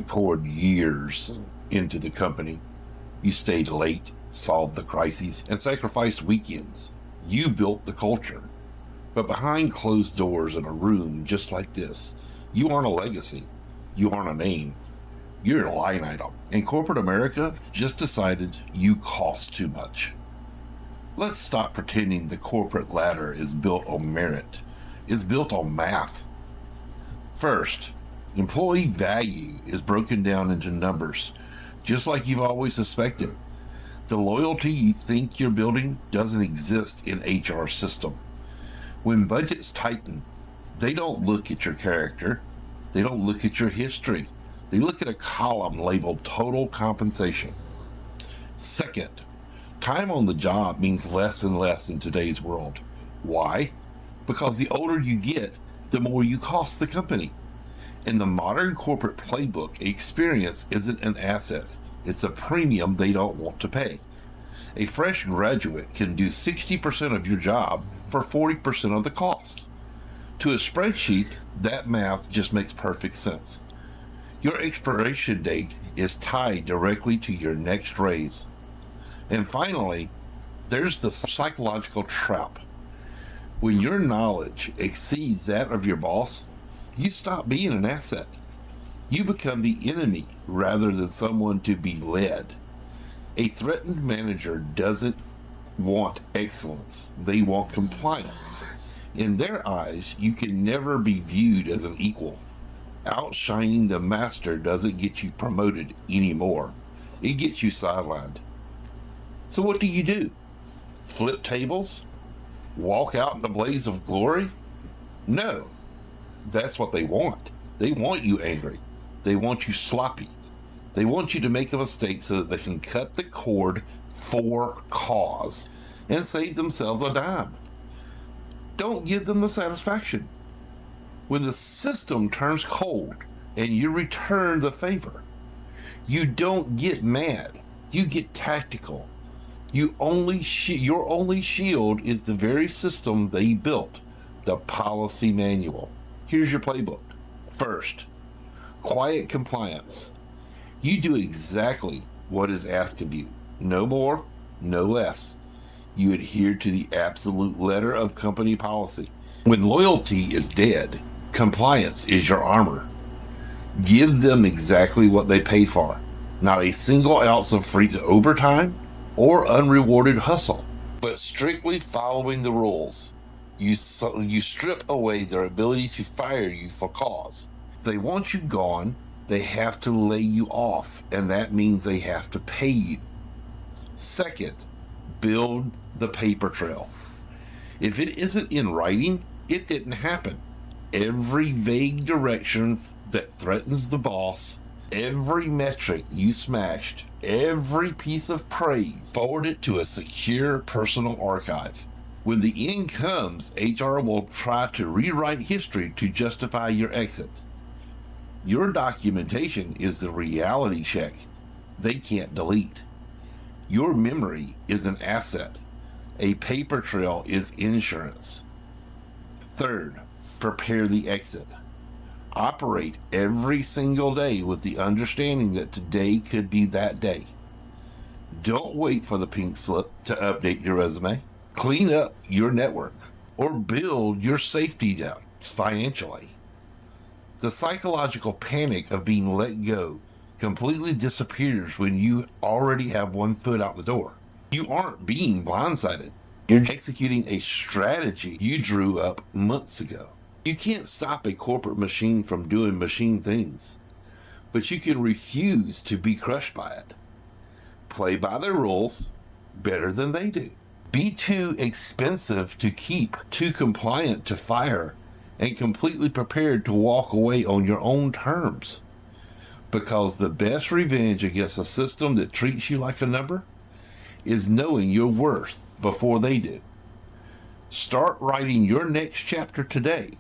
You poured years into the company. You stayed late, solved the crises, and sacrificed weekends. You built the culture. But behind closed doors in a room just like this, you aren't a legacy. You aren't a name. You're a line item. And corporate America just decided you cost too much. Let's stop pretending the corporate ladder is built on merit. It's built on math. First, employee value is broken down into numbers, just like you've always suspected. The loyalty you think you're building doesn't exist in HR system. When budgets tighten, they don't look at your character. They don't look at your history. They look at a column labeled total compensation. Second, time on the job means less and less in today's world. Why? Because the older you get, the more you cost the company. In the modern corporate playbook, experience isn't an asset. It's a premium they don't want to pay. A fresh graduate can do 60% of your job for 40% of the cost. To a spreadsheet, that math just makes perfect sense. Your expiration date is tied directly to your next raise. And finally, there's the psychological trap. When your knowledge exceeds that of your boss, you stop being an asset. You become the enemy rather than someone to be led. A threatened manager doesn't want excellence, they want compliance. In their eyes, you can never be viewed as an equal. Outshining the master doesn't get you promoted anymore. It gets you sidelined. So what do? Flip tables? Walk out in a blaze of glory? No. That's what they want. They want you angry. They want you sloppy. They want you to make a mistake so that they can cut the cord for cause and save themselves a dime. Don't give them the satisfaction. When the system turns cold and you return the favor, you don't get mad. You get tactical. Your only shield is the very system they built, the policy manual. Here's your playbook. First, quiet compliance. You do exactly what is asked of you. No more, no less. You adhere to the absolute letter of company policy. When loyalty is dead, compliance is your armor. Give them exactly what they pay for. Not a single ounce of free overtime or unrewarded hustle, but strictly following the rules. You strip away their ability to fire you for cause. If they want you gone, they have to lay you off, and that means they have to pay you. Second, build the paper trail. If it isn't in writing, it didn't happen. Every vague direction that threatens the boss, every metric you smashed, every piece of praise, forward it to a secure personal archive. When the end comes, HR will try to rewrite history to justify your exit. Your documentation is the reality check they can't delete. Your memory is an asset. A paper trail is insurance. Third, prepare the exit. Operate every single day with the understanding that today could be that day. Don't wait for the pink slip to update your resume. Clean up your network or build your safety net financially. The psychological panic of being let go completely disappears when you already have one foot out the door. You aren't being blindsided. You're executing a strategy you drew up months ago. You can't stop a corporate machine from doing machine things, but you can refuse to be crushed by it. Play by their rules better than they do. Be too expensive to keep, too compliant to fire, and completely prepared to walk away on your own terms. Because the best revenge against a system that treats you like a number is knowing your worth before they do. Start writing your next chapter today